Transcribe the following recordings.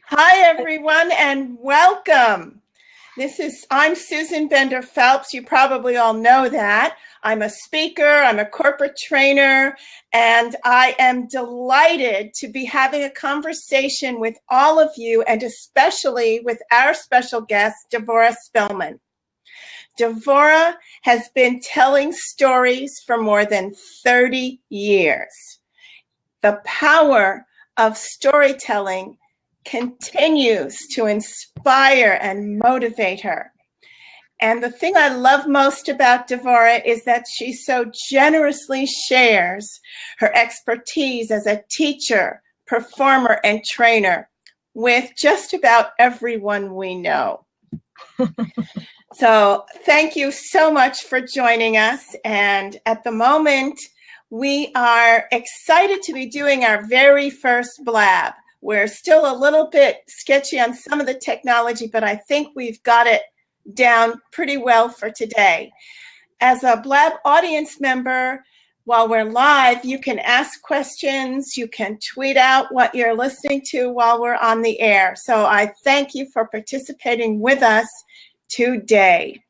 Hi, everyone, and welcome. I'm Susan Bender Phelps. You probably all know that. I'm a speaker, I'm a corporate trainer, and I am delighted to be having a conversation with all of you, and especially with our special guest, Devorah Spillman. Devorah has been telling stories for more than 30 years. The power of storytelling continues to inspire and motivate her. And the thing I love most about Devorah is that she so generously shares her expertise as a teacher, performer, and trainer with just about everyone we know. So thank you so much for joining us. And at the moment, we are excited to be doing our very first blab. We're still a little bit sketchy on some of the technology, but I think we've got it down pretty well for today. As a blab audience member, while we're live, you can ask questions, you can tweet out what you're listening to while we're on the air. So I thank you for participating with us today.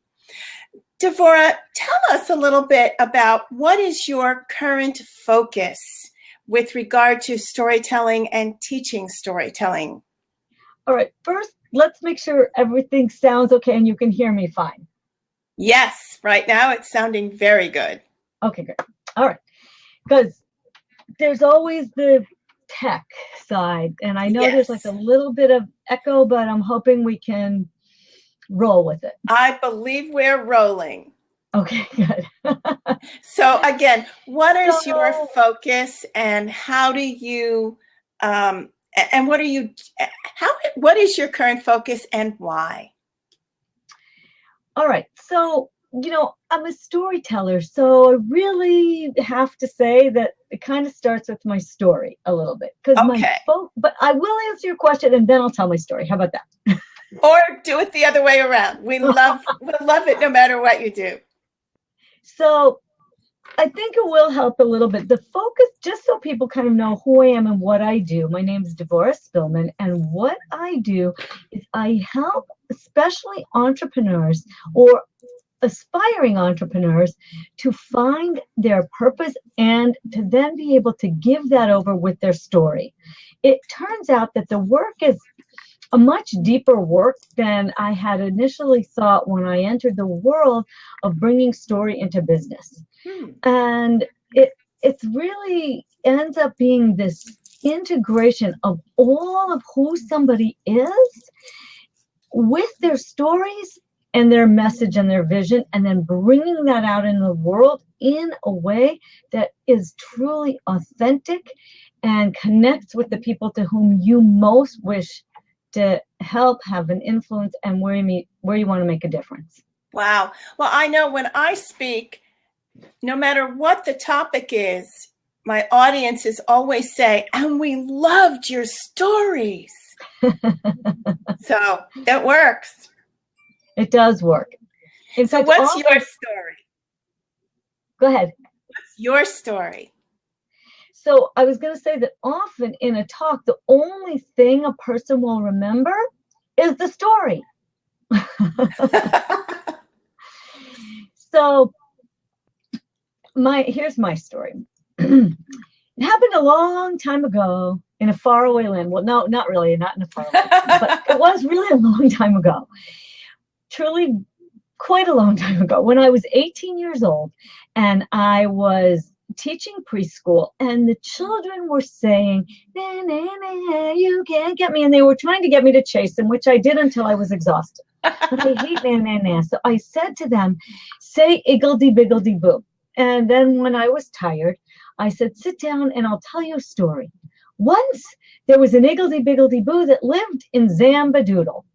Devorah, tell us a little bit about what is your current focus with regard to storytelling and teaching storytelling. All right, first, let's make sure everything sounds okay and you can hear me fine. Yes, right now it's sounding very good. Okay, good. All right, because there's always the tech side, and I know there's like a little bit of echo, but I'm hoping we can roll with it. I believe we're rolling. Okay, good. So again, what is your focus, and how do you, and what is your current focus and why? All right, so, I'm a storyteller, so I really have to say that it kind of starts with my story a little bit. But I will answer your question and then I'll tell my story. How about that? Or do it the other way around. We'll love it no matter what you do. So I think it will help a little bit. The focus, just so people kind of know who I am and what I do. My name is Devorah Spillman, and what I do is I help especially entrepreneurs or aspiring entrepreneurs to find their purpose and to then be able to give that over with their story. It turns out that the work is a much deeper work than I had initially thought when I entered the world of bringing story into business. And it's really ends up being this integration of all of who somebody is with their stories and their message and their vision, and then bringing that out in the world in a way that is truly authentic and connects with the people to whom you most wish to help, have an influence, and where you want to make a difference. Wow. Well, I know when I speak, no matter what the topic is, my audiences always say, and we loved your stories. So that works. It does work. So what's your story? Go ahead. What's your story? So I was going to say that often in a talk, the only thing a person will remember is the story. So here's my story. It happened a long time ago in a faraway land. Well, no, not really, not in a faraway land, but it was really a long time ago. Truly quite a long time ago, when I was 18 years old, and I was teaching preschool, and the children were saying, nah, nah, nah, you can't get me, and they were trying to get me to chase them, which I did until I was exhausted. But I hate nah, nah, nah. So I said to them, say iggledy-biggledy-boo. And then when I was tired, I said, sit down and I'll tell you a story. Once there was an iggledy-biggledy-boo that lived in Zambadoodle.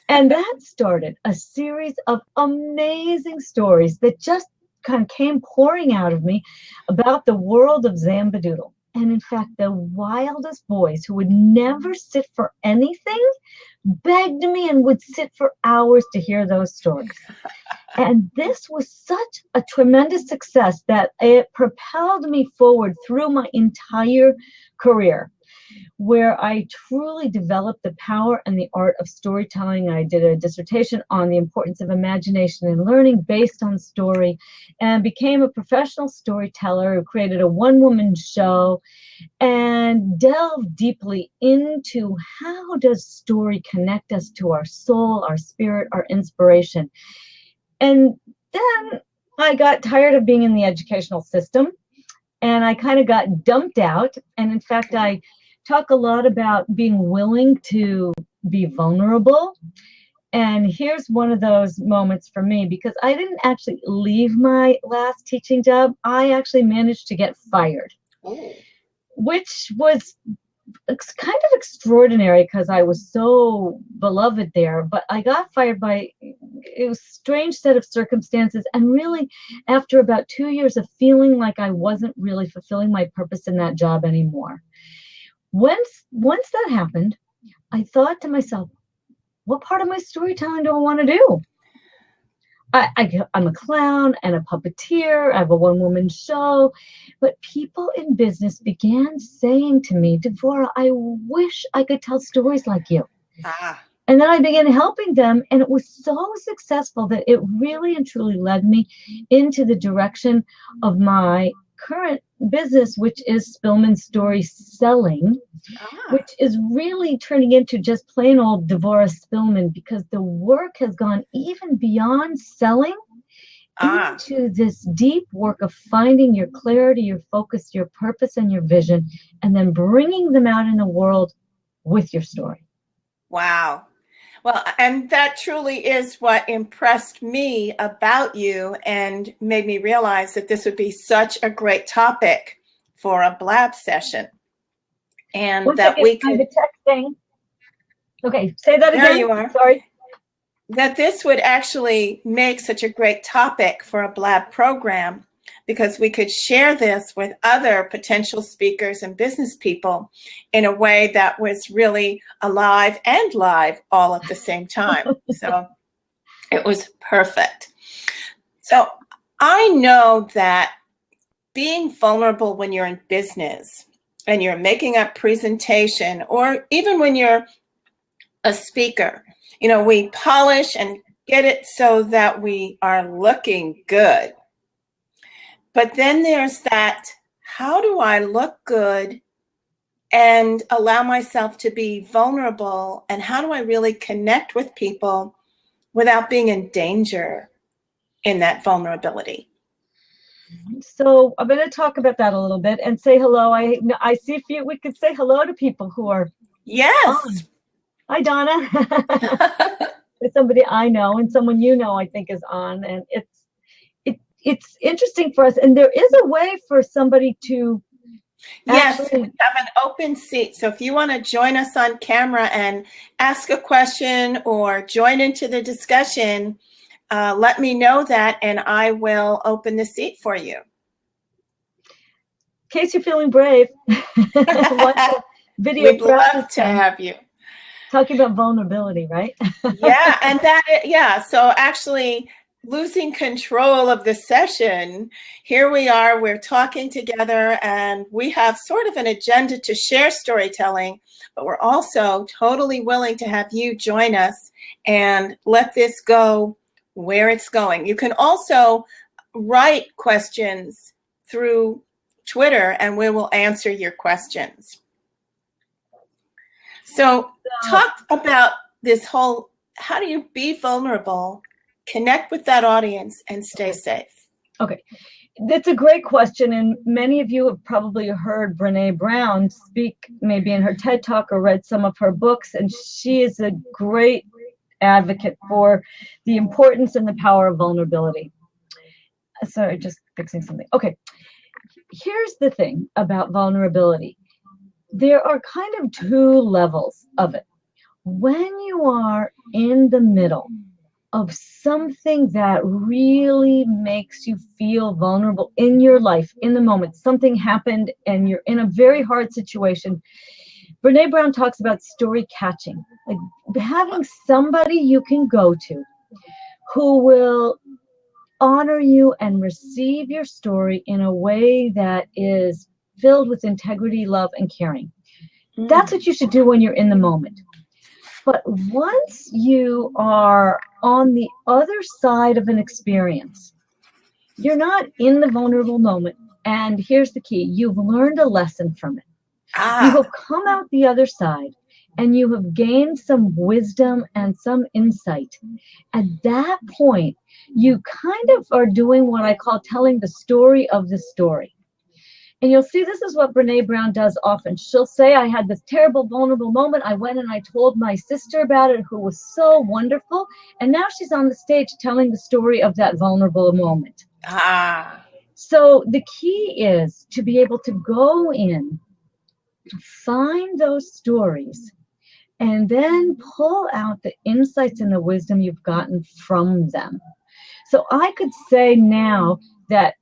And that started a series of amazing stories that just kind of came pouring out of me about the world of Zambadoodle. And in fact, the wildest boys who would never sit for anything begged me and would sit for hours to hear those stories. And this was such a tremendous success that it propelled me forward through my entire career. where I truly developed the power and the art of storytelling. I did a dissertation on the importance of imagination and learning based on story, and became a professional storyteller who created a one-woman show and delved deeply into how does story connect us to our soul, our spirit, our inspiration. And then I got tired of being in the educational system, and I kind of got dumped out. And in fact, I talk a lot about being willing to be vulnerable. And here's one of those moments for me, because I didn't actually leave my last teaching job. I actually managed to get fired, which was kind of extraordinary because I was so beloved there. But I got fired by, it was a strange set of circumstances. And really, after about 2 years of feeling like I wasn't really fulfilling my purpose in that job anymore. Once that happened, I thought to myself, what part of my storytelling do I want to do? I'm a clown and a puppeteer. I have a one-woman show. But people in business began saying to me, Devora, I wish I could tell stories like you. And then I began helping them, and it was so successful that it really and truly led me into the direction of my current business, which is Spillman Story Selling, which is really turning into just plain old Devora Spillman, because the work has gone even beyond selling into this deep work of finding your clarity, your focus, your purpose, and your vision, and then bringing them out in the world with your story. Wow. Well, and that truly is what impressed me about you and made me realize that this would be such a great topic for a Blab session. And that we could... Okay, say that again. There you are. Sorry. That this would actually make such a great topic for a Blab program, because we could share this with other potential speakers and business people in a way that was really alive and live all at the same time. So it was perfect. So I know that being vulnerable when you're in business and you're making a presentation, or even when you're a speaker, you know, we polish and get it so that we are looking good. But then there's that, how do I look good and allow myself to be vulnerable? And how do I really connect with people without being in danger in that vulnerability? So I'm going to talk about that a little bit and say hello. I see if we could say hello to people who are on. Hi, Donna. It's somebody I know and someone you know I think is on, and it's interesting for us, and there is a way for somebody to Yes, we have an open seat. So if you want to join us on camera and ask a question or join into the discussion, let me know that and I will open the seat for you. In case you're feeling brave, video We'd love to have you. Talking about vulnerability, right? Yeah, and so actually losing control of the session, here we are, we're talking together, and we have sort of an agenda to share storytelling, but we're also totally willing to have you join us and let this go where it's going. You can also write questions through Twitter and we will answer your questions. So talk about this whole, how do you be vulnerable, connect with that audience, and stay safe? Okay, that's a great question, and many of you have probably heard Brené Brown speak maybe in her TED Talk or read some of her books, and she is a great advocate for the importance and the power of vulnerability. Sorry, just fixing something. Okay, here's the thing about vulnerability. There are kind of two levels of it. When you are in the middle of something that really makes you feel vulnerable in your life, in the moment, something happened and you're in a very hard situation, Brené Brown talks about story catching, like having somebody you can go to who will honor you and receive your story in a way that is filled with integrity, love, and caring. That's what you should do when you're in the moment. But once you are on the other side of an experience, you're not in the vulnerable moment. And here's the key. You've learned a lesson from it. You have come out the other side and you have gained some wisdom and some insight. At that point, you kind of are doing what I call telling the story of the story. And you'll see this is what Brene Brown does often. She'll say, I had this terrible, vulnerable moment. I went and I told my sister about it, who was so wonderful. And now she's on the stage telling the story of that vulnerable moment. So the key is to be able to go in, find those stories, and then pull out the insights and the wisdom you've gotten from them. So I could say now that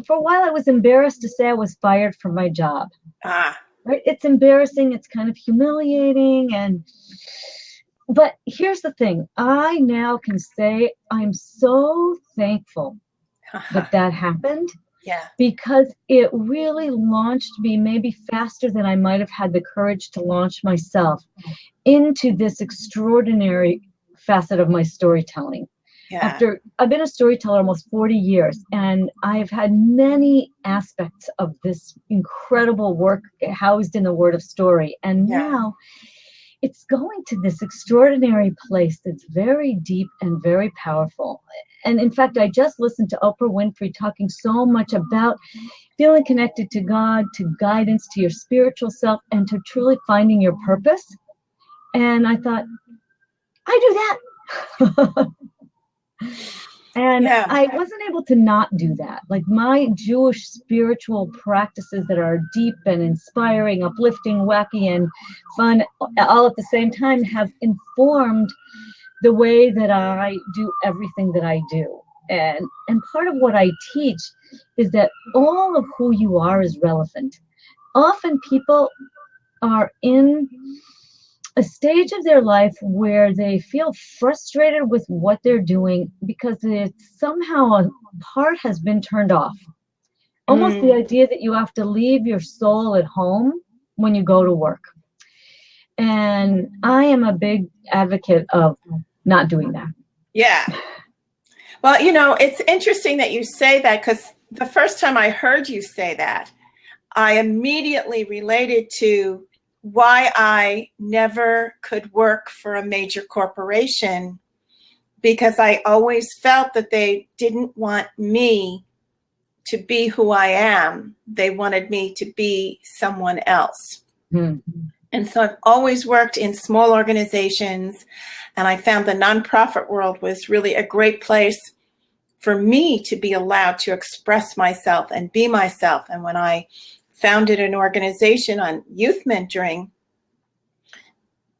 for a while I was embarrassed to say I was fired from my job. Right? It's embarrassing. It's kind of humiliating. But here's the thing. I now can say I'm so thankful that happened. Yeah. Because it really launched me maybe faster than I might have had the courage to launch myself into this extraordinary facet of my storytelling. Yeah. I've been a storyteller almost 40 years, and I've had many aspects of this incredible work housed in the word of story. And now it's going to this extraordinary place that's very deep and very powerful. And in fact, I just listened to Oprah Winfrey talking so much about feeling connected to God, to guidance, to your spiritual self, and to truly finding your purpose. And I thought, I do that. And I wasn't able to not do that. Like my Jewish spiritual practices that are deep and inspiring, uplifting, wacky, and fun all at the same time have informed the way that I do everything that I do. And part of what I teach is that all of who you are is relevant. Often people are in a stage of their life where they feel frustrated with what they're doing because it's somehow a part has been turned off. Almost the idea that you have to leave your soul at home when you go to work. And I am a big advocate of not doing that. Yeah. Well, it's interesting that you say that, because the first time I heard you say that, I immediately related to why I never could work for a major corporation, because I always felt that they didn't want me to be who I am. They wanted me to be someone else. And so I've always worked in small organizations, and I found the nonprofit world was really a great place for me to be allowed to express myself and be myself. And when I founded an organization on youth mentoring,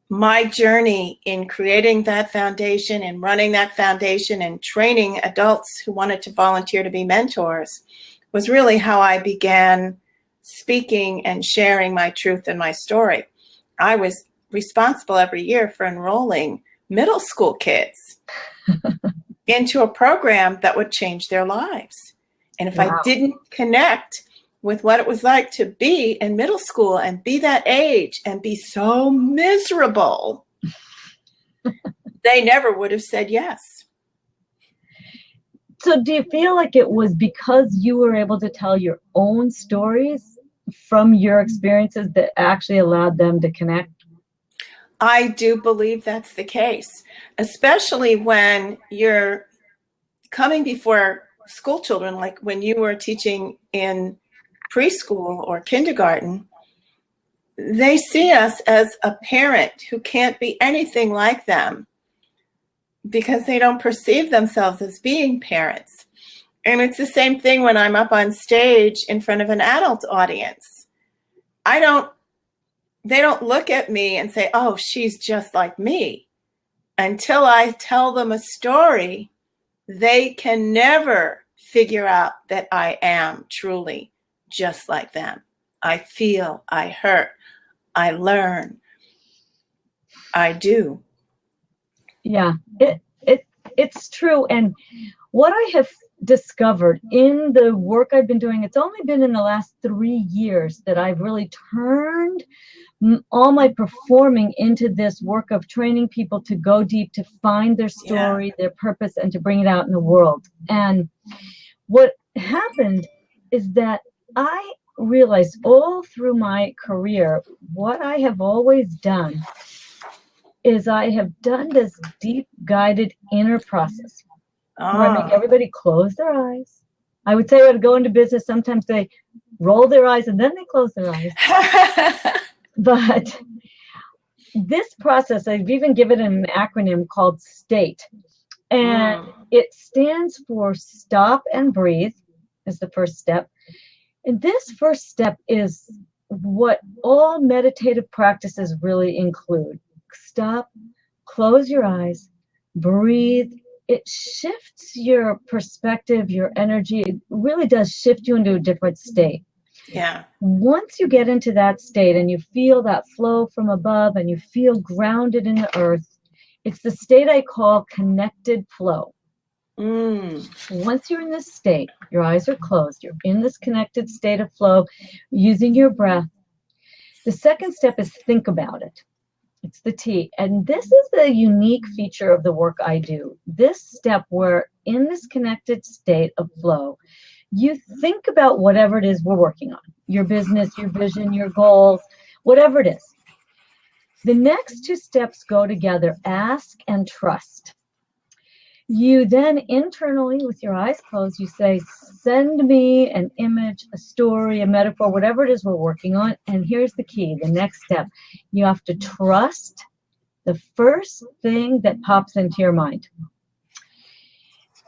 my journey in creating that foundation and running that foundation and training adults who wanted to volunteer to be mentors was really how I began speaking and sharing my truth and my story. I was responsible every year for enrolling middle school kids into a program that would change their lives. And if I didn't connect with what it was like to be in middle school and be that age and be so miserable, they never would have said yes. So do you feel like it was because you were able to tell your own stories from your experiences that actually allowed them to connect? I do believe that's the case, especially when you're coming before school children, like when you were teaching in preschool or kindergarten. They see us as a parent who can't be anything like them because they don't perceive themselves as being parents. And it's the same thing when I'm up on stage in front of an adult audience. They don't look at me and say, oh, she's just like me. Until I tell them a story, they can never figure out that I am truly just like them. I feel, I hurt, I learn, I do. Yeah, it's true. And what I have discovered in the work I've been doing, it's only been in the last 3 years that I've really turned all my performing into this work of training people to go deep, to find their story, their purpose, and to bring it out in the world. And what happened is that I realized all through my career, what I have always done is I have done this deep guided inner process where I make everybody close their eyes. I would say I would go into business. Sometimes they roll their eyes and then they close their eyes. But this process, I've even given it an acronym called STATE. And it stands for stop and breathe is the first step. And this first step is what all meditative practices really include. Stop, close your eyes, breathe. It shifts your perspective, your energy. It really does shift you into a different state. Yeah. Once you get into that state and you feel that flow from above and you feel grounded in the earth, it's the state I call connected flow. Once you're in this state, your eyes are closed, you're in this connected state of flow using your breath. The second step is think about it. It's the T. And this is the unique feature of the work I do. This step where in this connected state of flow, you think about whatever it is we're working on, your business, your vision, your goals, whatever it is. The next two steps go together, ask and trust. You then internally, with your eyes closed, you say, send me an image, a story, a metaphor, whatever it is we're working on. And here's the key, the next step. You have to trust the first thing that pops into your mind.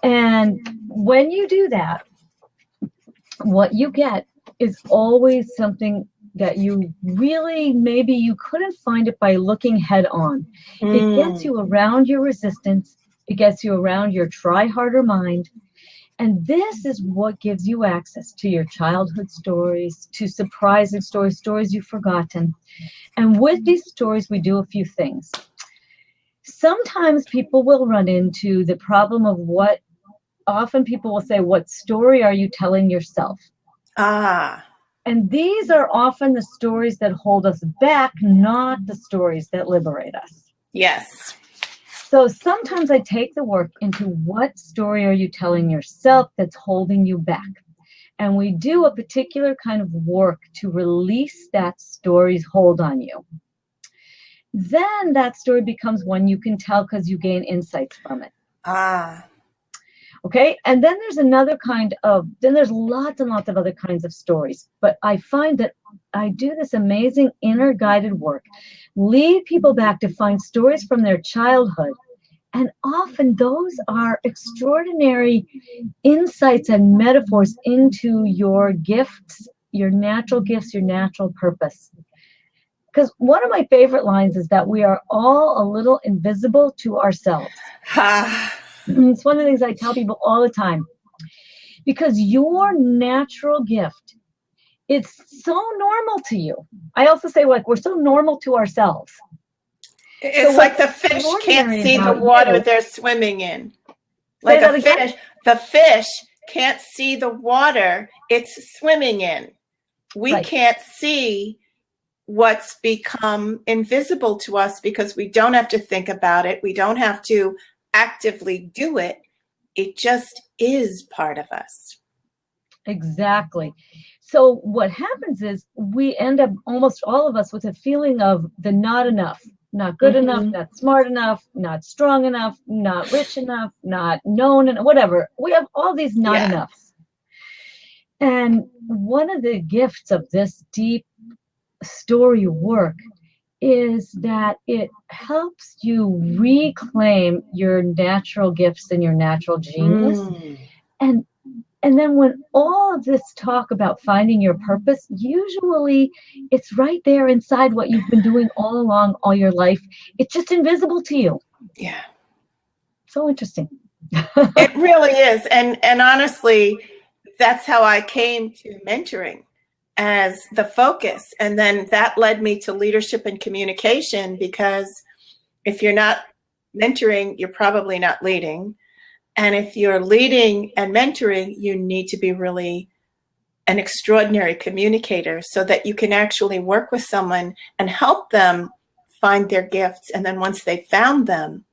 And when you do that, what you get is always something that you really, maybe you couldn't find it by looking head on. It gets you around your resistance. It gets you around your try harder mind. And this is what gives you access to your childhood stories, to surprising stories, stories you've forgotten. And with these stories, we do a few things. Sometimes people will run into the problem of often people will say, what story are you telling yourself? And these are often the stories that hold us back, not the stories that liberate us. Yes. So sometimes I take the work into what story are you telling yourself that's holding you back? And we do a particular kind of work to release that story's hold on you. Then that story becomes one you can tell because you gain insights from it. Okay, and then there's there's lots and lots of other kinds of stories. But I find that I do this amazing inner guided work, lead people back to find stories from their childhood. And often those are extraordinary insights and metaphors into your gifts, your natural purpose. Because one of my favorite lines is that we are all a little invisible to ourselves. It's one of the things I tell people all the time. Because your natural gift, it's so normal to you. I also say, we're so normal to ourselves. It's so like the fish can't see the water they're swimming in. Like the fish can't see the water it's swimming in. We can't see what's become invisible to us because we don't have to think about it. We don't have to actively do it. It just is part of us. Exactly. So what happens is we end up, almost all of us, with a feeling of the not enough, not good enough, not smart enough, not strong enough, not rich enough, not known, and whatever. We have all these not enoughs. And one of the gifts of this deep story work is that it helps you reclaim your natural gifts and your natural genius. And then when all of this talk about finding your purpose, usually it's right there inside what you've been doing all along, all your life. It's just invisible to you. Yeah. So interesting. It really is. And honestly, that's how I came to mentoring as the focus. And then that led me to leadership and communication, because if you're not mentoring, you're probably not leading. And if you're leading and mentoring, you need to be really an extraordinary communicator so that you can actually work with someone and help them find their gifts. And then once they've found them,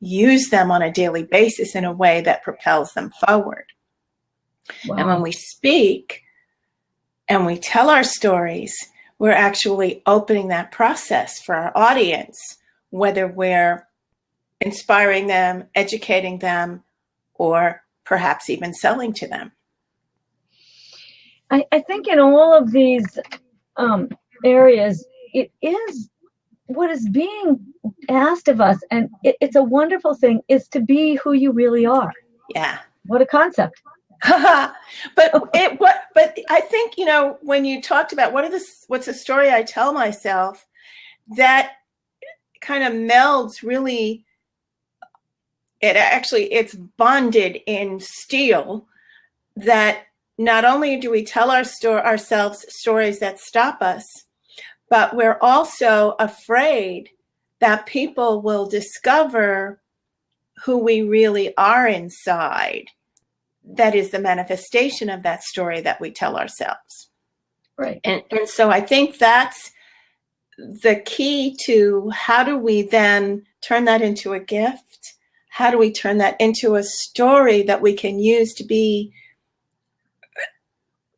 use them on a daily basis in a way that propels them forward. Wow. And when we speak and we tell our stories, we're actually opening that process for our audience, whether we're inspiring them, educating them, or perhaps even selling to them. I think in all of these areas, it is what is being asked of us, and it's a wonderful thing, is to be who you really are. Yeah. What a concept. but I think, when you talked about what's the story I tell myself, that kind of melds really, it's bonded in steel, that not only do we tell ourselves stories that stop us, but we're also afraid that people will discover who we really are inside. That is the manifestation of that story that we tell ourselves. Right. And so I think that's the key to how do we then turn that into a gift? How do we turn that into a story that we can use to be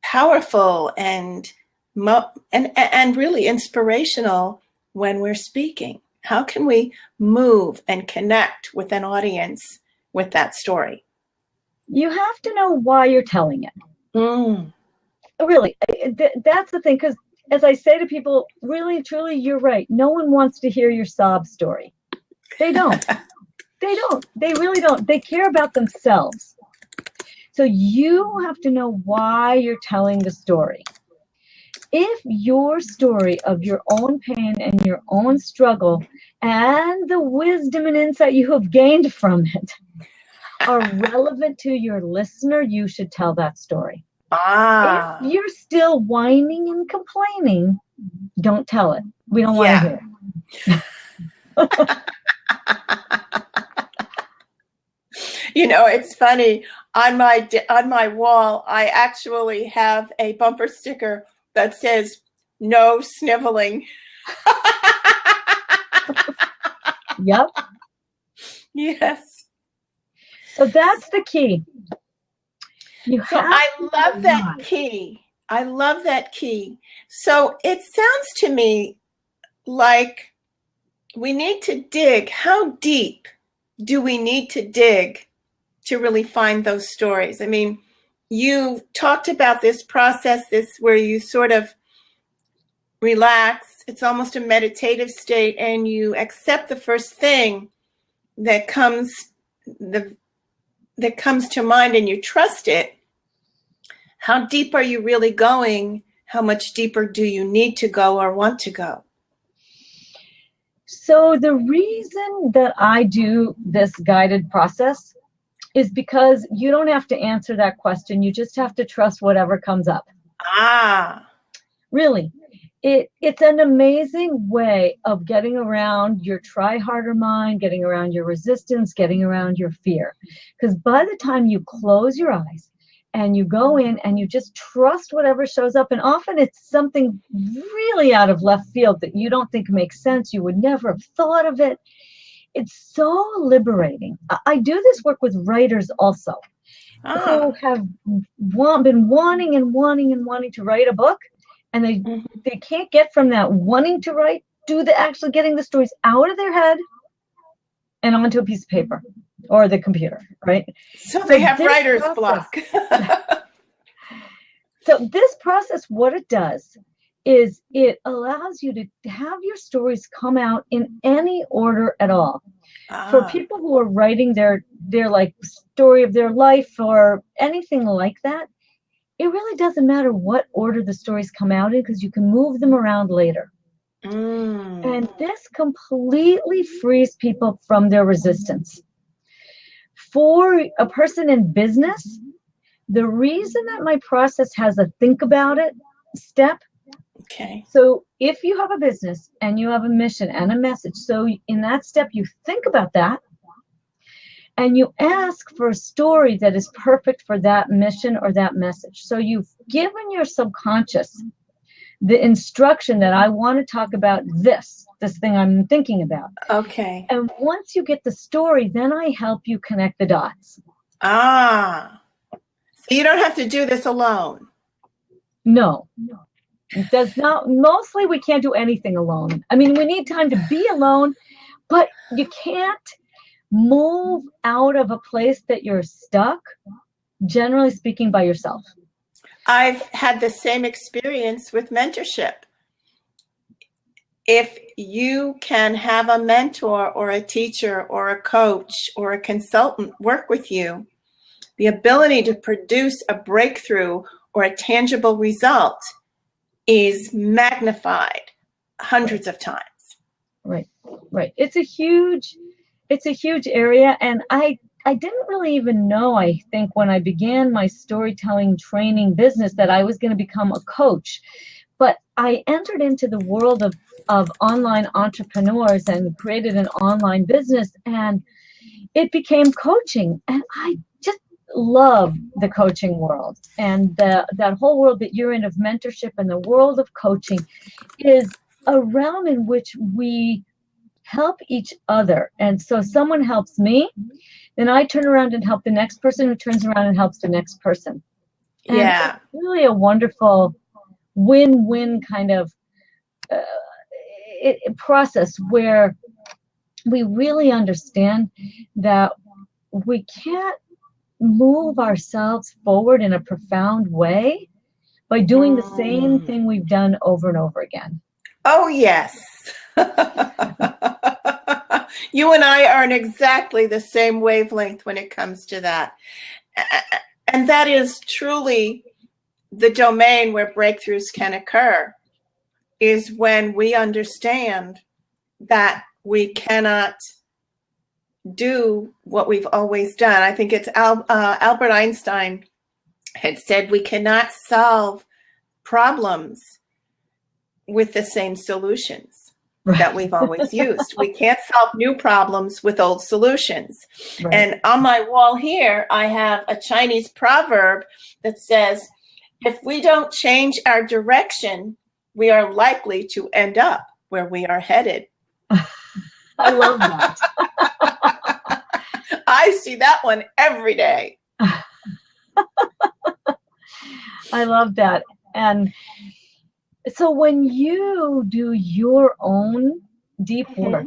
powerful and really inspirational when we're speaking? How can we move and connect with an audience with that story? You have to know why you're telling it. Really, that's the thing, because as I say to people, really, truly, you're right. No one wants to hear your sob story. They don't. They don't. They really don't. They care about themselves. So you have to know why you're telling the story. If your story of your own pain and your own struggle and the wisdom and insight you have gained from it are relevant to your listener, you should tell that story. If you're still whining and complaining, don't tell it. We don't want to hear it. It's funny. On my wall, I actually have a bumper sticker that says "No sniveling." Yep. Yes. So that's the key. I love that key. I love that key. So it sounds to me like we need to dig. How deep do we need to dig to really find those stories? I mean, you talked about this process, where you sort of relax. It's almost a meditative state, and you accept the first thing that comes to mind, and you trust it. How deep are you really going? How much deeper do you need to go or want to go? So the reason that I do this guided process is because you don't have to answer that question. You just have to trust whatever comes up. Really. It's an amazing way of getting around your try harder mind, getting around your resistance, getting around your fear. Because by the time you close your eyes and you go in and you just trust whatever shows up, and often it's something really out of left field that you don't think makes sense, you would never have thought of it. It's so liberating. I do this work with writers also, who have been wanting to write a book, and they can't get from that wanting to write to actually getting the stories out of their head and onto a piece of paper or the computer, right? So they have writer's block. So this process, what it does is it allows you to have your stories come out in any order at all. For people who are writing their like story of their life or anything like that, it really doesn't matter what order the stories come out in, because you can move them around later. And this completely frees people from their resistance. For a person in business, the reason that my process has a think about it step. Okay. So if you have a business and you have a mission and a message, so in that step you think about that, and you ask for a story that is perfect for that mission or that message. So you've given your subconscious the instruction that I want to talk about this thing I'm thinking about. Okay. And once you get the story, then I help you connect the dots. Ah, so you don't have to do this alone. No, it does not. Mostly we can't do anything alone. I mean, we need time to be alone, but you can't move out of a place that you're stuck, generally speaking, by yourself. I've had the same experience with mentorship. If you can have a mentor or a teacher or a coach or a consultant work with you, the ability to produce a breakthrough or a tangible result is magnified hundreds of times. Right. It's a huge area, and I didn't really even know, I think, when I began my storytelling training business that I was going to become a coach. But I entered into the world of online entrepreneurs and created an online business, and it became coaching. And I just love the coaching world. And that whole world that you're in of mentorship and the world of coaching is a realm in which we help each other. And so someone helps me, then I turn around and help the next person who turns around and helps the next person. And yeah. It's really a wonderful win-win kind of process where we really understand that we can't move ourselves forward in a profound way by doing the same thing we've done over and over again. Oh, yes. You and I are on exactly the same wavelength when it comes to that. And that is truly the domain where breakthroughs can occur, is when we understand that we cannot do what we've always done. I think it's Albert Einstein had said we cannot solve problems with the same solutions that we've always used. We can't solve new problems with old solutions. Right. And on my wall here, I have a Chinese proverb that says, if we don't change our direction, we are likely to end up where we are headed. I love that. I see that one every day. I love that. And so when you do your own deep work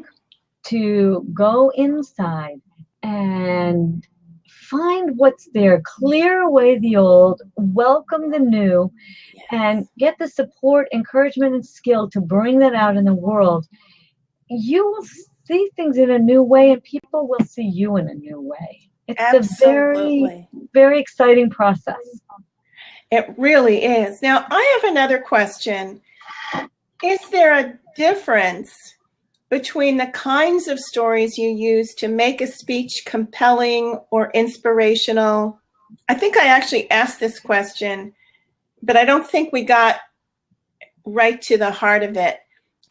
to go inside and find what's there, clear away the old, welcome the new, yes, and get the support, encouragement, and skill to bring that out in the world, you will see things in a new way, and people will see you in a new way. It's Absolutely. a very, very exciting process. It really is. Now, I have another question. Is there a difference between the kinds of stories you use to make a speech compelling or inspirational? I think I actually asked this question, but I don't think we got right to the heart of it,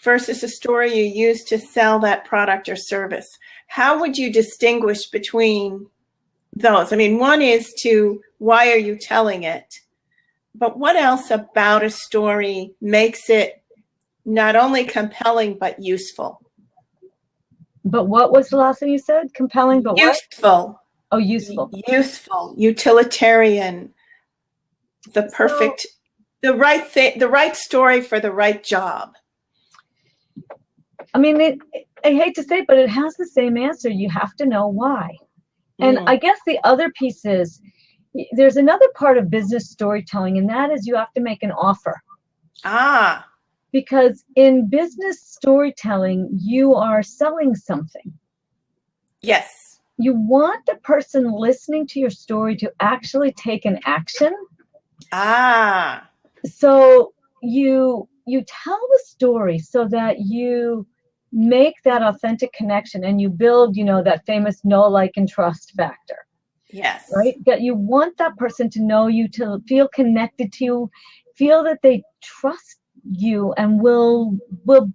versus a story you use to sell that product or service. How would you distinguish between those? I mean, one is to, why are you telling it? But what else about a story makes it not only compelling, but useful? But what was the last thing you said? Compelling, but useful. What? Oh, useful. Useful, utilitarian, the perfect, the right thing, the right story for the right job. I mean, I hate to say it, but it has the same answer. You have to know why. And I guess the other piece is, there's another part of business storytelling, and that is you have to make an offer. Ah. Because in business storytelling, you are selling something. Yes. You want the person listening to your story to actually take an action. Ah. So you tell the story so that you make that authentic connection, and you build, that famous know, like, and trust factor. Yes. Right? That you want that person to know you, to feel connected to you, feel that they trust you and will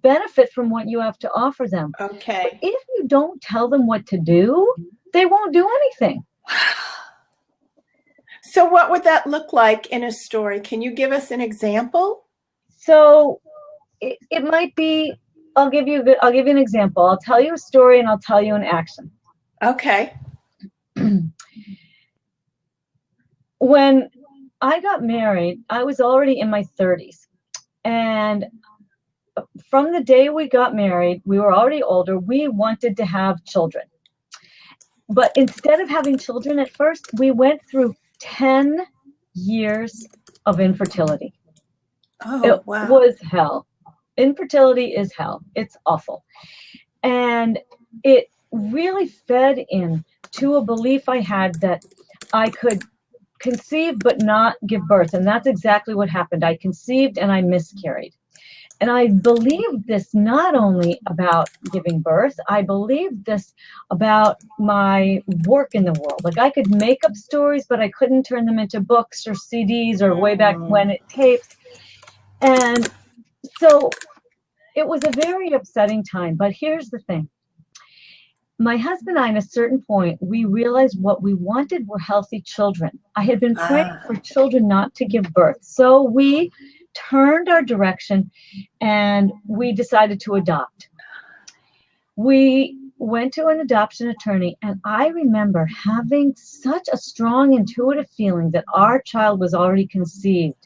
benefit from what you have to offer them. Okay. But if you don't tell them what to do, they won't do anything. So what would that look like in a story? Can you give us an example? So it might be, I'll give you an example. I'll tell you a story and I'll tell you an action. Okay. When I got married, I was already in my 30s. And from the day we got married, we were already older. We wanted to have children. But instead of having children at first, we went through 10 years of infertility. Oh, wow. It was hell. Infertility is hell. It's awful. And it really fed into a belief I had that I could conceive but not give birth. And that's exactly what happened. I conceived and I miscarried. And I believed this not only about giving birth, I believed this about my work in the world. Like I could make up stories, but I couldn't turn them into books or CDs or way back when it tapes. And so it was a very upsetting time. But here's the thing. My husband and I, at a certain point, we realized what we wanted were healthy children. I had been praying for children not to give birth. So we turned our direction and we decided to adopt. We went to an adoption attorney, and I remember having such a strong intuitive feeling that our child was already conceived.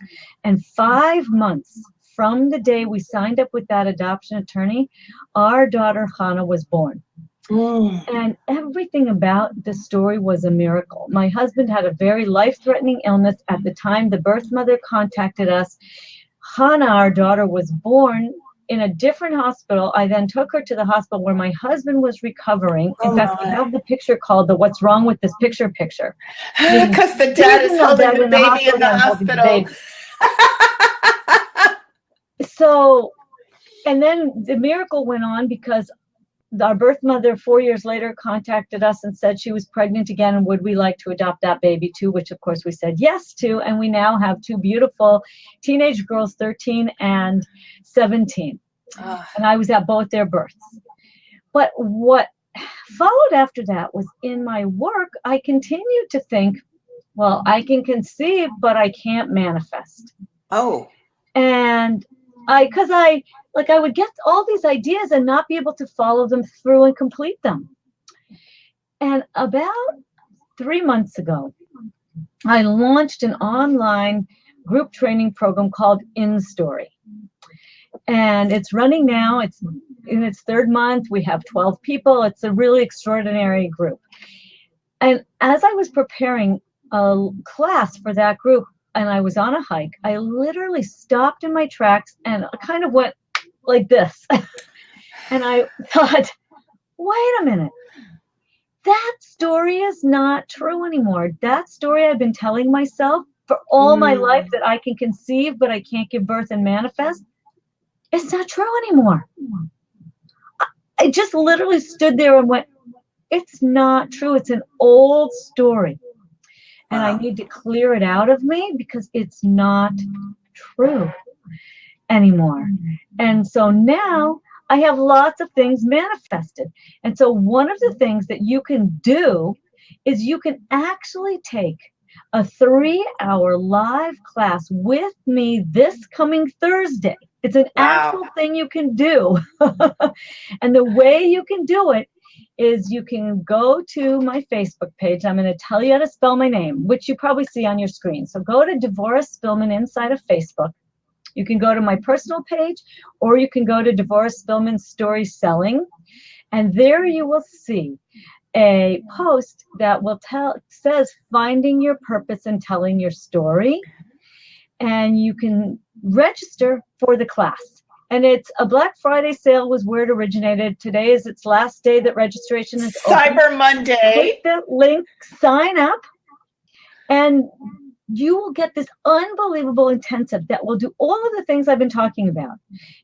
And 5 months from the day we signed up with that adoption attorney, our daughter Hannah was born. And everything about the story was a miracle. My husband had a very life-threatening illness at the time the birth mother contacted us. Hannah, our daughter, was born in a different hospital. I then took her to the hospital where my husband was recovering. In fact, we have the picture called the "What's Wrong with This Picture" picture. Because the dad is holding the baby in the hospital. So, and then the miracle went on because our birth mother 4 years later contacted us and said she was pregnant again and would we like to adopt that baby too, which of course we said yes to. And we now have 2 beautiful teenage girls, 13 and 17. And I was at both their births. But what followed after that was in my work, I continued to think, well, I can conceive, but I can't manifest. Oh. And I would get all these ideas and not be able to follow them through and complete them. And about 3 months ago, I launched an online group training program called InStory. And it's running now. It's in its 3rd month. We have 12 people. It's a really extraordinary group. And as I was preparing a class for that group, and I was on a hike, I literally stopped in my tracks and kind of went like this. And I thought, wait a minute, that story is not true anymore. That story I've been telling myself for all my life, that I can conceive, but I can't give birth and manifest, it's not true anymore. I just literally stood there and went, it's not true. It's an old story. And I need to clear it out of me because it's not true anymore. And so now I have lots of things manifested. And so one of the things that you can do is you can actually take a 3-hour live class with me this coming Thursday. It's an actual thing you can do. And the way you can do it is you can go to my Facebook page. I'm going to tell you how to spell my name, which you probably see on your screen. So go to Devorah Spillman inside of Facebook. You can go to my personal page, or you can go to Devorah Spillman Story Selling. And there you will see a post that will says finding your purpose and telling your story. And you can register for the class. And it's a Black Friday sale was where it originated. Today is its last day that registration is open. Cyber Monday. Click the link, sign up, and you will get this unbelievable intensive that will do all of the things I've been talking about.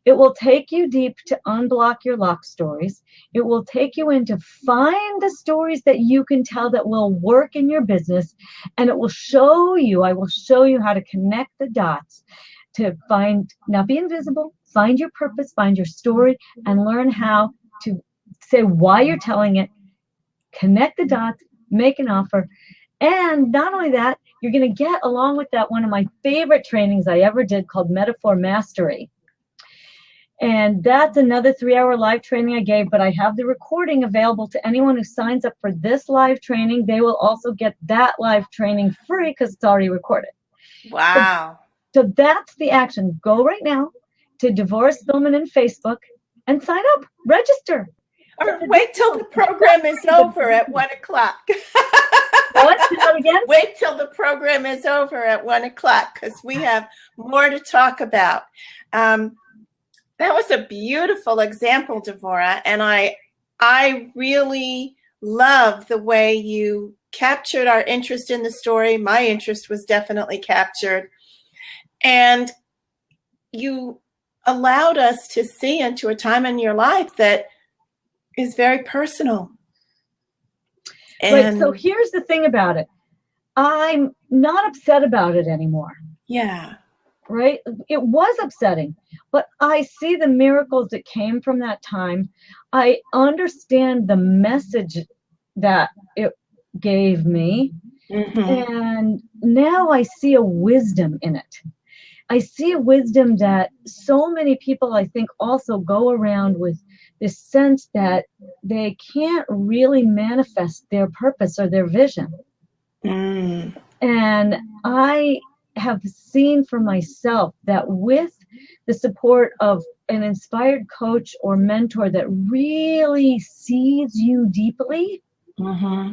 It will take you deep to unblock your lock stories. It will take you in to find the stories that you can tell that will work in your business. And it will show you, I will show you how to connect the dots to find, not be invisible, find your purpose, find your story, and learn how to say why you're telling it, connect the dots, make an offer. And not only that, you're going to get, along with that, one of my favorite trainings I ever did called Metaphor Mastery. And that's another 3-hour live training I gave, but I have the recording available to anyone who signs up for this live training. They will also get that live training free because it's already recorded. Wow. So that's the action. Go right now to Devorah Spillman in Facebook and sign up, register. Or wait till the program is over at 1 o'clock. What? Say that again? Wait till the program is over at 1 o'clock because we have more to talk about. That was a beautiful example, Devorah, and I really love the way you captured our interest in the story. My interest was definitely captured. And you allowed us to see into a time in your life that is very personal. Right, so here's the thing about it. I'm not upset about it anymore. Yeah. Right? It was upsetting, but I see the miracles that came from that time. I understand the message that it gave me. Mm-hmm. And now I see a wisdom in it. I see a wisdom that so many people, I think, also go around with this sense that they can't really manifest their purpose or their vision. Mm. And I have seen for myself that with the support of an inspired coach or mentor that really sees you deeply, Mm-hmm.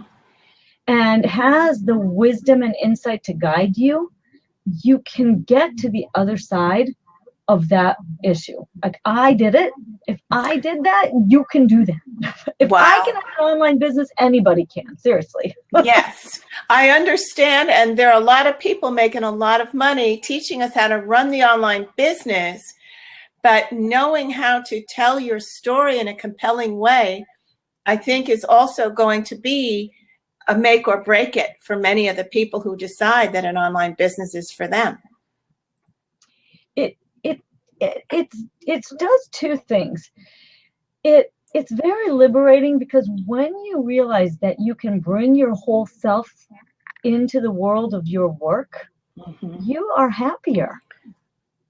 and has the wisdom and insight to guide you, you can get to the other side of that issue. Like I did it. If I did that, you can do that. If Wow. I can have an online business, anybody can. Seriously. Yes, I understand. And there are a lot of people making a lot of money teaching us how to run the online business, but knowing how to tell your story in a compelling way, I think is also going to be a make or break it for many of the people who decide that an online business is for them. It does two things. It's very liberating because when you realize that you can bring your whole self into the world of your work, Mm-hmm. you are happier.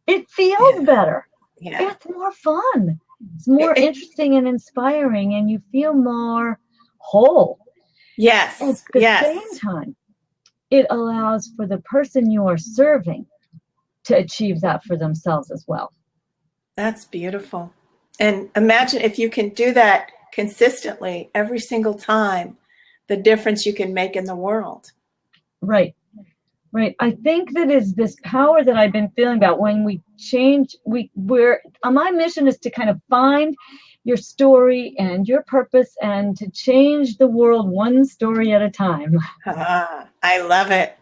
It feels better. Yeah. It's more fun. It's more interesting and inspiring, and you feel more whole. Yes. At the Yes. same time, it allows for the person you are serving to achieve that for themselves as well. That's beautiful. And imagine if you can do that consistently every single time, the difference you can make in the world. Right. Right. I think that is this power that I've been feeling about when we change. My mission is to kind of find your story and your purpose and to change the world one story at a time. I love it.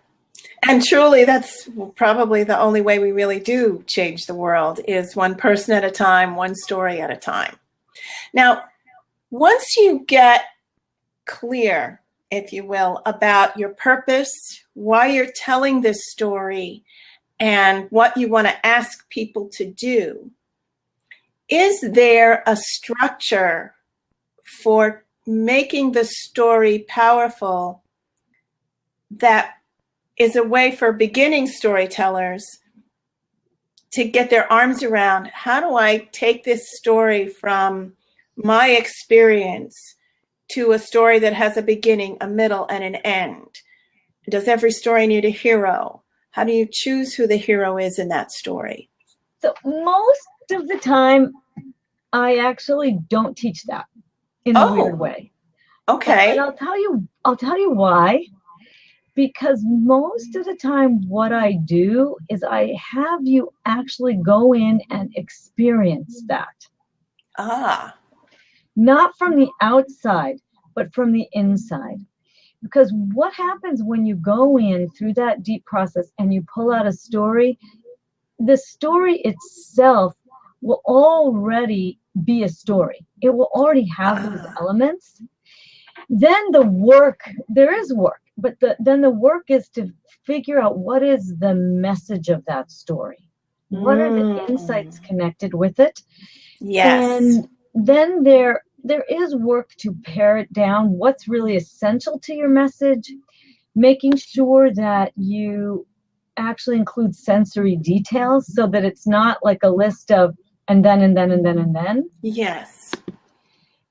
And truly, that's probably the only way we really do change the world is one person at a time, one story at a time. Now, once you get clear, if you will, about your purpose, why you're telling this story, and what you want to ask people to do, is there a structure for making the story powerful that is a way for beginning storytellers to get their arms around, how do I take this story from my experience to a story that has a beginning, a middle, and an end? Does every story need a hero? How do you choose who the hero is in that story? So most of the time, I actually don't teach that in a weird way. Okay. And I'll tell you why. Because most of the time what I do is I have you actually go in and experience that. Not from the outside, but from the inside. Because what happens when you go in through that deep process and you pull out a story, the story itself will already be a story. It will already have those elements. Then the work, there is work. But then the work is to figure out what is the message of that story. What are the insights connected with it? Yes. And then there there is work to pare it down. What's really essential to your message, making sure that you actually include sensory details so that it's not like a list of and then, and then, and then, and then. Yes.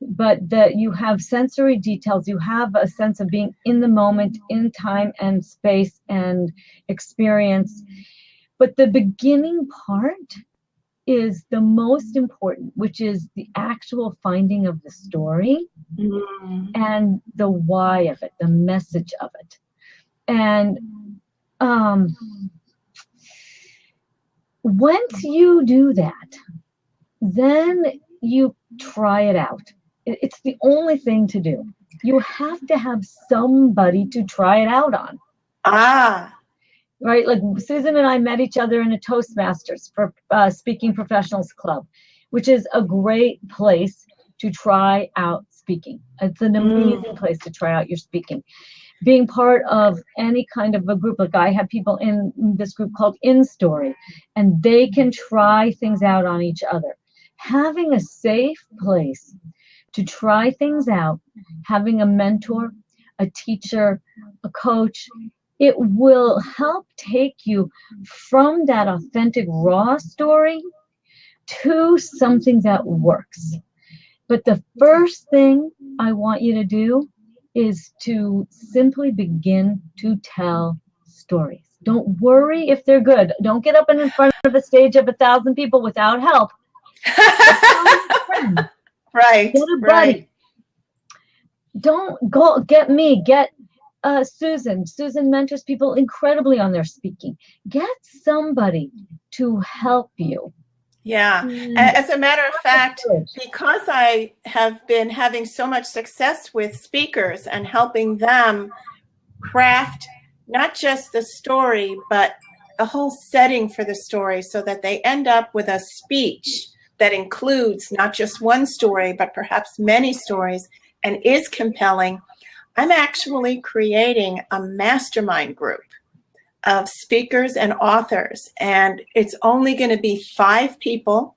But that you have sensory details, you have a sense of being in the moment, in time and space and experience. But the beginning part is the most important, which is the actual finding of the story and the why of it, the message of it. And once you do that, then you try it out. It's the only thing to do. You have to have somebody to try it out on. Right? Like Susan and I met each other in a Toastmasters for Speaking Professionals Club, which is a great place to try out speaking. It's an amazing place to try out your speaking. Being part of any kind of a group, like I have people in this group called In Story, and they can try things out on each other. Having a safe place to try things out, having a mentor, a teacher, a coach, it will help take you from that authentic, raw story to something that works. But the first thing I want you to do is to simply begin to tell stories. Don't worry if they're good. Don't get up in front of a stage of 1,000 people without help. Right. Get a buddy. Right. Don't go get me. Get Susan. Susan mentors people incredibly on their speaking. Get somebody to help you. Yeah. As a matter of fact, because I have been having so much success with speakers and helping them craft not just the story, but the whole setting for the story so that they end up with a speech that includes not just one story, but perhaps many stories and is compelling, I'm actually creating a mastermind group of speakers and authors, and it's only going to be 5 people,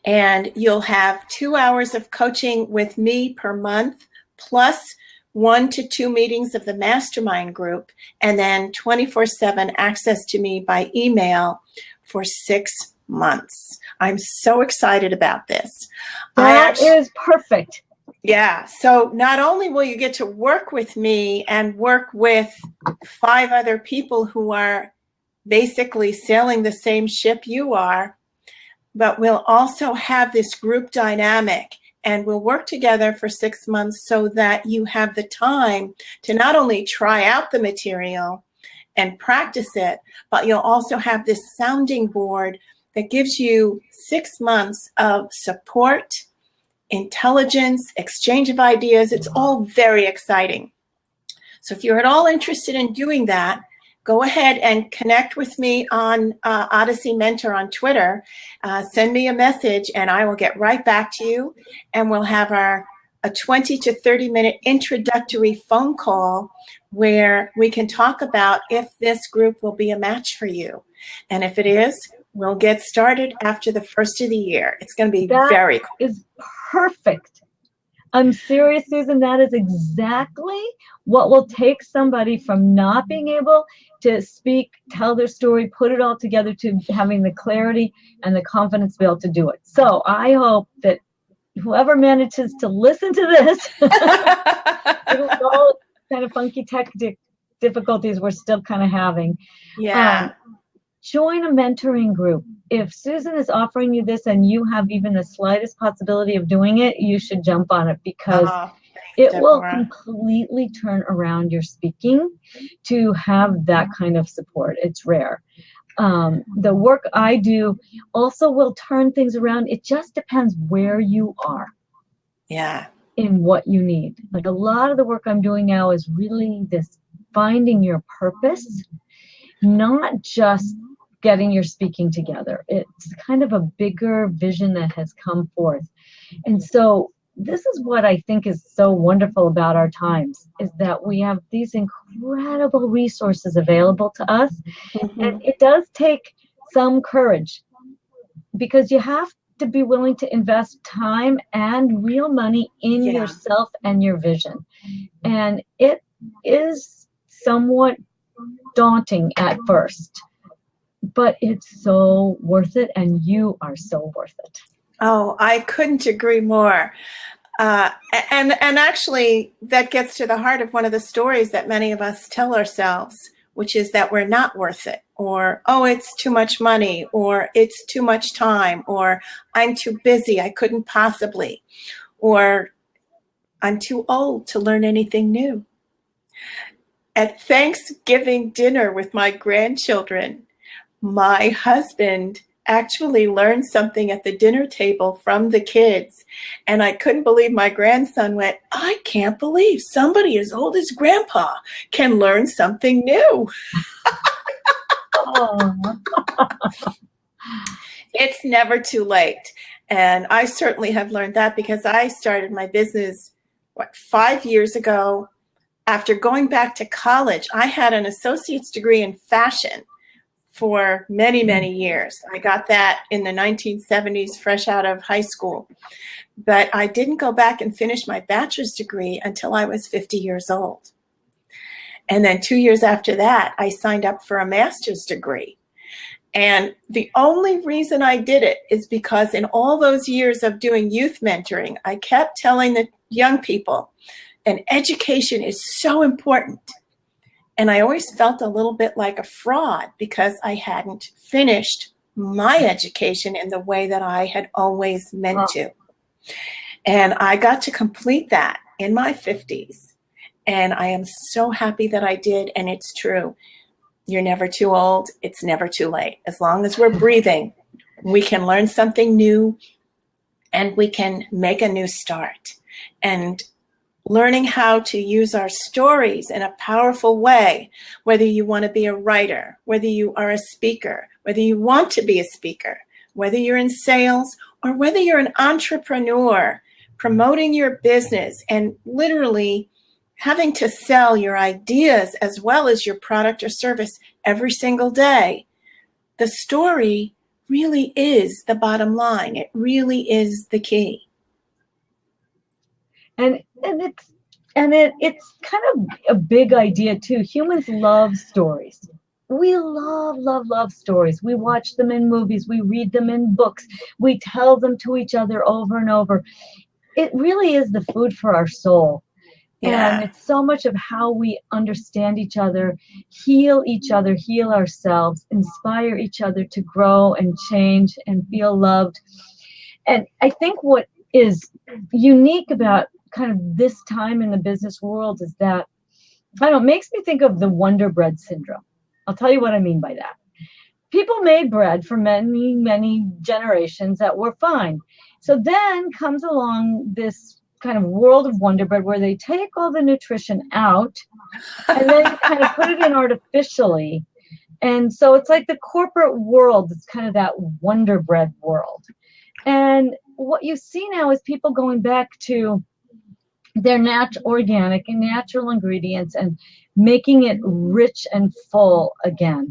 and you'll have 2 hours of coaching with me per month, plus 1 to 2 meetings of the mastermind group, and then 24/7 access to me by email for 6 months. I'm so excited about this. That is perfect. Yeah, so not only will you get to work with me and work with 5 other people who are basically sailing the same ship you are, but we'll also have this group dynamic, and we'll work together for 6 months so that you have the time to not only try out the material and practice it, but you'll also have this sounding board that gives you 6 months of support, intelligence, exchange of ideas. It's all very exciting. So if you're at all interested in doing that, go ahead and connect with me on Odyssey Mentor on Twitter. Send me a message and I will get right back to you, and we'll have a 20 to 30 minute introductory phone call where we can talk about if this group will be a match for you. And if it is, we'll get started after the first of the year. It's going to be very cool. That is perfect. I'm serious, Susan. That is exactly what will take somebody from not being able to speak, tell their story, put it all together to having the clarity and the confidence to be able to do it. So I hope that whoever manages to listen to this, with all kind of funky tech difficulties we're still kind of having, join a mentoring group. If Susan is offering you this and you have even the slightest possibility of doing it, you should jump on it, because it will completely turn around your speaking to have that kind of support. It's rare. The work I do also will turn things around. It just depends where you are. Yeah. In what you need. Like a lot of the work I'm doing now is really this finding your purpose, not just getting your speaking together. It's kind of a bigger vision that has come forth. And so this is what I think is so wonderful about our times, is that we have these incredible resources available to us. And it does take some courage, because you have to be willing to invest time and real money in Yeah. yourself and your vision. And it is somewhat daunting at first, but it's so worth it, and you are so worth it. Oh, I couldn't agree more. And actually, that gets to the heart of one of the stories that many of us tell ourselves, which is that we're not worth it, or, oh, it's too much money, or it's too much time, or I'm too busy, I couldn't possibly, or I'm too old to learn anything new. At Thanksgiving dinner with my grandchildren, my husband actually learned something at the dinner table from the kids. And I couldn't believe my grandson went, I can't believe somebody as old as Grandpa can learn something new. Oh. It's never too late. And I certainly have learned that because I started my business, 5 years ago. After going back to college, I had an associate's degree in fashion for many, many years. I got that in the 1970s, fresh out of high school. But I didn't go back and finish my bachelor's degree until I was 50 years old. And then 2 years after that, I signed up for a master's degree. And the only reason I did it is because in all those years of doing youth mentoring, I kept telling the young people, and education is so important. And I always felt a little bit like a fraud because I hadn't finished my education in the way that I had always meant to. And I got to complete that in my 50s. And I am so happy that I did. And it's true. You're never too old. It's never too late. As long as we're breathing, we can learn something new and we can make a new start. And learning how to use our stories in a powerful way, whether you want to be a writer, whether you are a speaker, whether you want to be a speaker, whether you're in sales, or whether you're an entrepreneur promoting your business and literally having to sell your ideas as well as your product or service every single day. The story really is the bottom line. It really is the key. And it's kind of a big idea too. Humans love stories. We love stories. We watch them in movies. We read them in books. We tell them to each other over and over. It really is the food for our soul. Yeah. And it's so much of how we understand each other, heal ourselves, inspire each other to grow and change and feel loved. And I think what is unique about kind of this time in the business world is that, I don't know, it makes me think of the Wonder Bread syndrome. I'll tell you what I mean by that. People made bread for many generations that were fine. So then comes along this kind of world of Wonder Bread where they take all the nutrition out and then kind of put it in artificially. And so it's like the corporate world, it's kind of that Wonder Bread world. And what you see now is people going back to their organic and natural ingredients and making it rich and full again.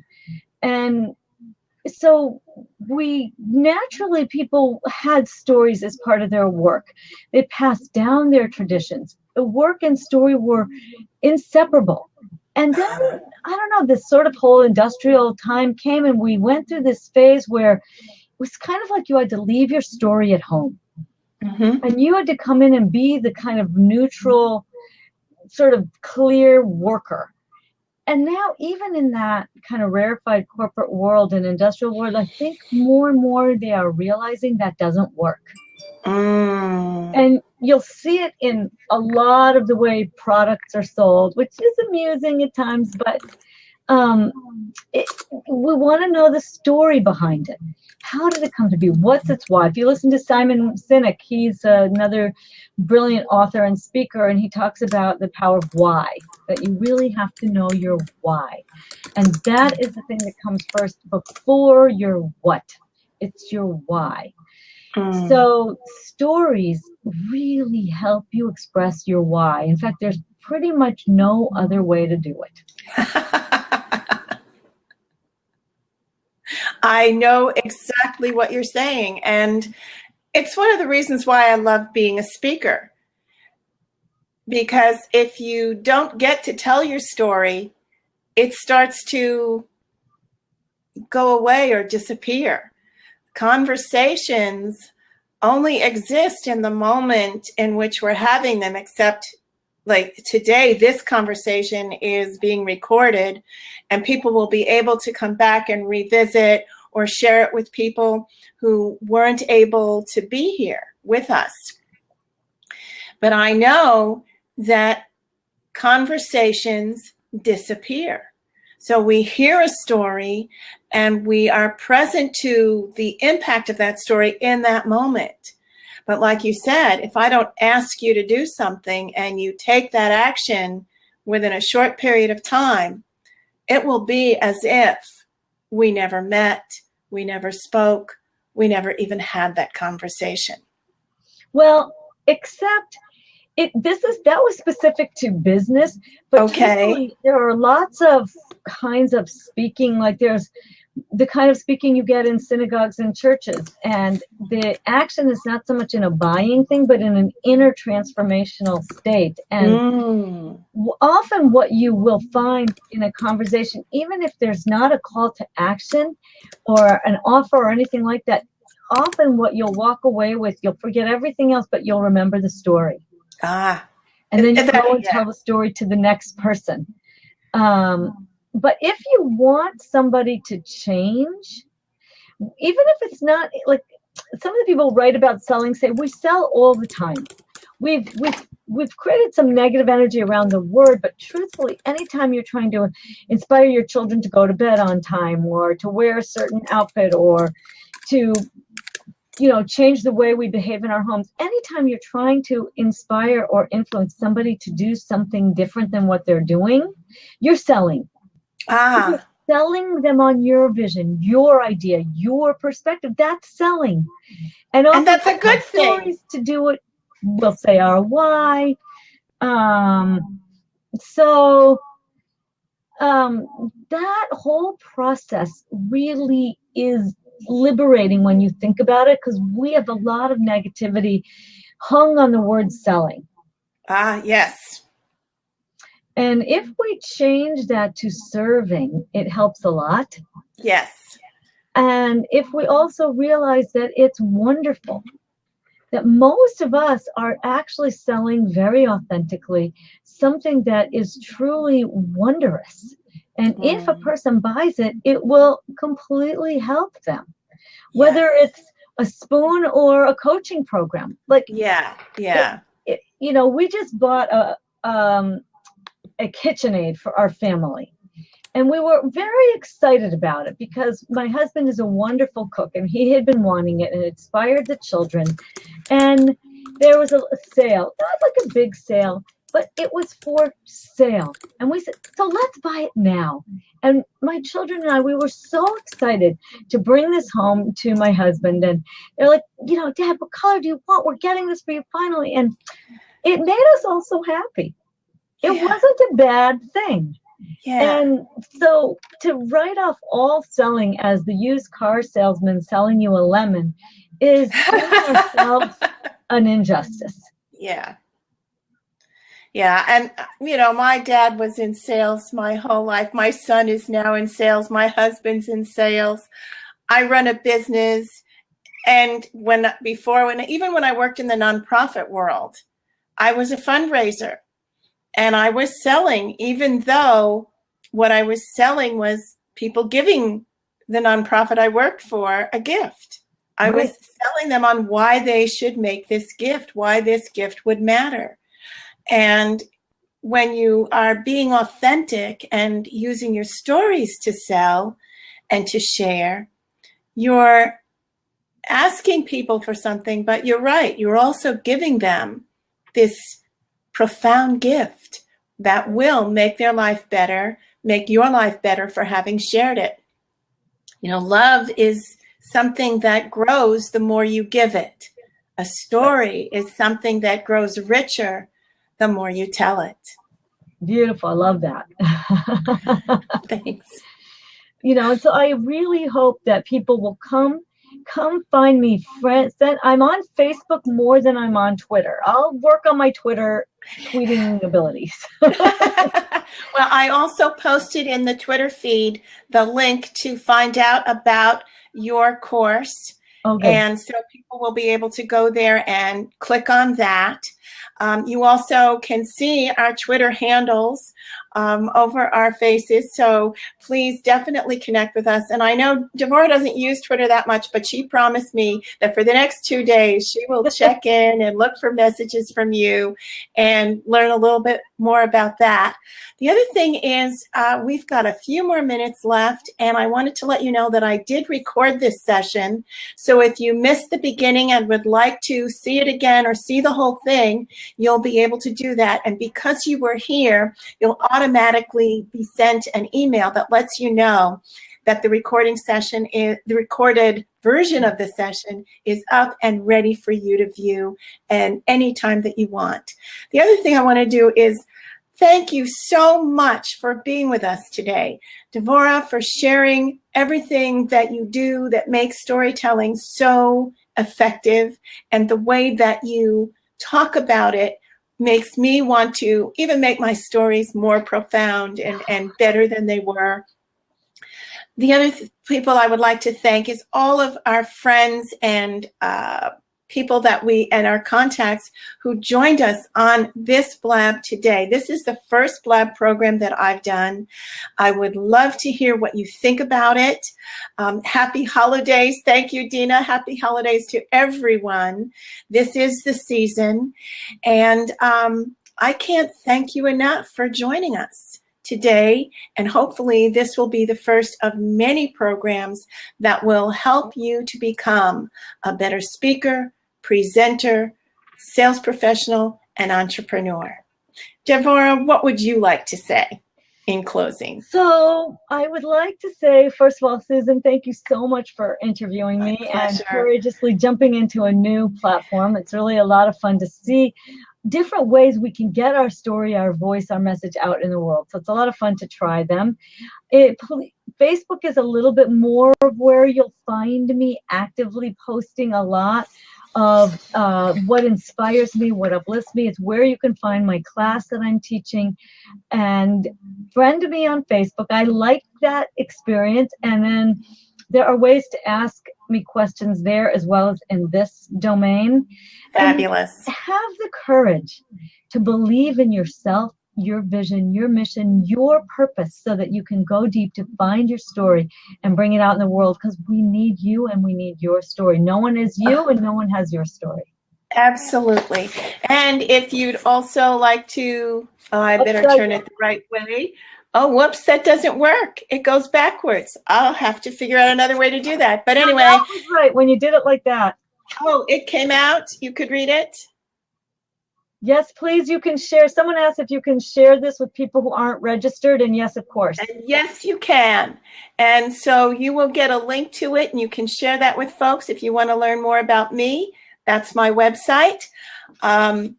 And so people had stories as part of their work. They passed down their traditions. The work and story were inseparable. And then, I don't know, this sort of whole industrial time came and we went through this phase where it was kind of like you had to leave your story at home. Mm-hmm. And you had to come in and be the kind of neutral, sort of clear worker. And now, even in that kind of rarefied corporate world and industrial world, I think more and more they are realizing that doesn't work. And you'll see it in a lot of the way products are sold, which is amusing at times, but we want to know the story behind it. How did it come to be? What's its why? If you listen to Simon Sinek, he's another brilliant author and speaker, and he talks about the power of why, that you really have to know your why. And that is the thing that comes first before your what. It's your why. So stories really help you express your why. In fact, there's pretty much no other way to do it. I know exactly what you're saying. And it's one of the reasons why I love being a speaker. Because if you don't get to tell your story, it starts to go away or disappear. Conversations only exist in the moment in which we're having them, except like today, this conversation is being recorded and people will be able to come back and revisit or share it with people who weren't able to be here with us. But I know that conversations disappear. So we hear a story and we are present to the impact of that story in that moment. But like you said, if I don't ask you to do something and you take that action within a short period of time, it will be as if we never met, we never spoke, we never even had that conversation. Well, except that was specific to business, but okay, there are lots of kinds of speaking. Like there's the kind of speaking you get in synagogues and churches, and the action is not so much in a buying thing, but in an inner transformational state. And often what you will find in a conversation, even if there's not a call to action or an offer or anything like that, often what you'll walk away with, you'll forget everything else, but you'll remember the story. And then you go and tell the story to the next person. But if you want somebody to change, even if it's not like some of the people write about selling, say we sell all the time. We've created some negative energy around the word, but truthfully, anytime you're trying to inspire your children to go to bed on time or to wear a certain outfit or to change the way we behave in our homes. Anytime you're trying to inspire or influence somebody to do something different than what they're doing, you're selling. You're selling them on your vision, your idea, your perspective. That's selling. And that's a good thing. To do it, we'll say ROI. That whole process really is liberating when you think about it, because we have a lot of negativity hung on the word selling. Yes. And if we change that to serving, it helps a lot. Yes. And if we also realize that it's wonderful, that most of us are actually selling very authentically something that is truly wonderous. And if a person buys it, it will completely help them, whether it's a spoon or a coaching program. Like, we just bought a KitchenAid for our family. And we were very excited about it because my husband is a wonderful cook and he had been wanting it and it inspired the children. And there was a sale, not like a big sale, but it was for sale. And we said, so let's buy it now. And my children and I, we were so excited to bring this home to my husband. And they're like, Dad, what color do you want? We're getting this for you finally. And it made us all so happy. It wasn't a bad thing. Yeah. And so to write off all selling as the used car salesman selling you a lemon is doing ourselves an injustice. Yeah. Yeah. And, my dad was in sales my whole life. My son is now in sales. My husband's in sales. I run a business. And even when I worked in the nonprofit world, I was a fundraiser. And I was selling, even though what I was selling was people giving the nonprofit I worked for a gift. I was selling them on why they should make this gift, why this gift would matter. And when you are being authentic and using your stories to sell and to share, you're asking people for something, but you're right. You're also giving them this profound gift that will make their life better, make your life better for having shared it. Love is something that grows the more you give it. A story is something that grows richer the more you tell it. Beautiful. I love that. Thanks. And so I really hope that people will come find me, friends. Then I'm on Facebook more than I'm on Twitter. I'll work on my Twitter tweeting abilities. Well, I also posted in the Twitter feed the link to find out about your course. Okay. And so people will be able to go there and click on that. You also can see our Twitter handles over our faces. So please definitely connect with us. And I know Devorah doesn't use Twitter that much, but she promised me that for the next 2 days, she will check in and look for messages from you and learn a little bit more about that. The other thing is we've got a few more minutes left, and I wanted to let you know that I did record this session. So if you missed the beginning and would like to see it again or see the whole thing, you'll be able to do that. And because you were here, you'll automatically be sent an email that lets you know that the recording session is, the recorded version of the session is up and ready for you to view and anytime that you want. The other thing I want to do is thank you so much for being with us today. Devorah, for sharing everything that you do that makes storytelling so effective, and the way that you talk about it makes me want to even make my stories more profound and better than they were. The other people I would like to thank is all of our friends and people that and our contacts who joined us on this Blab today. This is the first Blab program that I've done. I would love to hear what you think about it. Happy holidays. Thank you, Dina. Happy holidays to everyone. This is the season. And I can't thank you enough for joining us today, and hopefully this will be the first of many programs that will help you to become a better speaker, presenter, sales professional, and entrepreneur. Devorah, what would you like to say in closing? So I would like to say, first of all, Susan, thank you so much for interviewing me and courageously jumping into a new platform. It's really a lot of fun to see different ways we can get our story, our voice, our message out in the world. So it's a lot of fun to try them. Facebook is a little bit more of where you'll find me actively posting a lot of what inspires me, what uplifts me. It's where you can find my class that I'm teaching. And friend me on Facebook. I like that experience. And then there are ways to ask me questions there as well as in this domain. Fabulous. And have the courage to believe in yourself, your vision, your mission, your purpose, so that you can go deep to find your story and bring it out in the world, because we need you and we need your story. No one is you and no one has your story. Absolutely. And if you'd also like to, I better turn it the right way. Oh, whoops, that doesn't work. It goes backwards. I'll have to figure out another way to do that. But anyway. That was right, when you did it like that. Oh, it came out. You could read it? Yes, please, you can share. Someone asked if you can share this with people who aren't registered, and yes, of course. And yes, you can. And so you will get a link to it, and you can share that with folks if you want to learn more about me. That's my website. I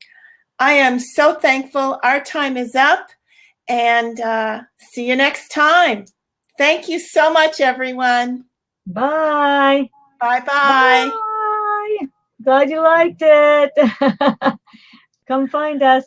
am so thankful. Our time is up, and see you next time. Thank you so much, everyone. Bye. Bye-bye. Bye. Glad you liked it. Come find us.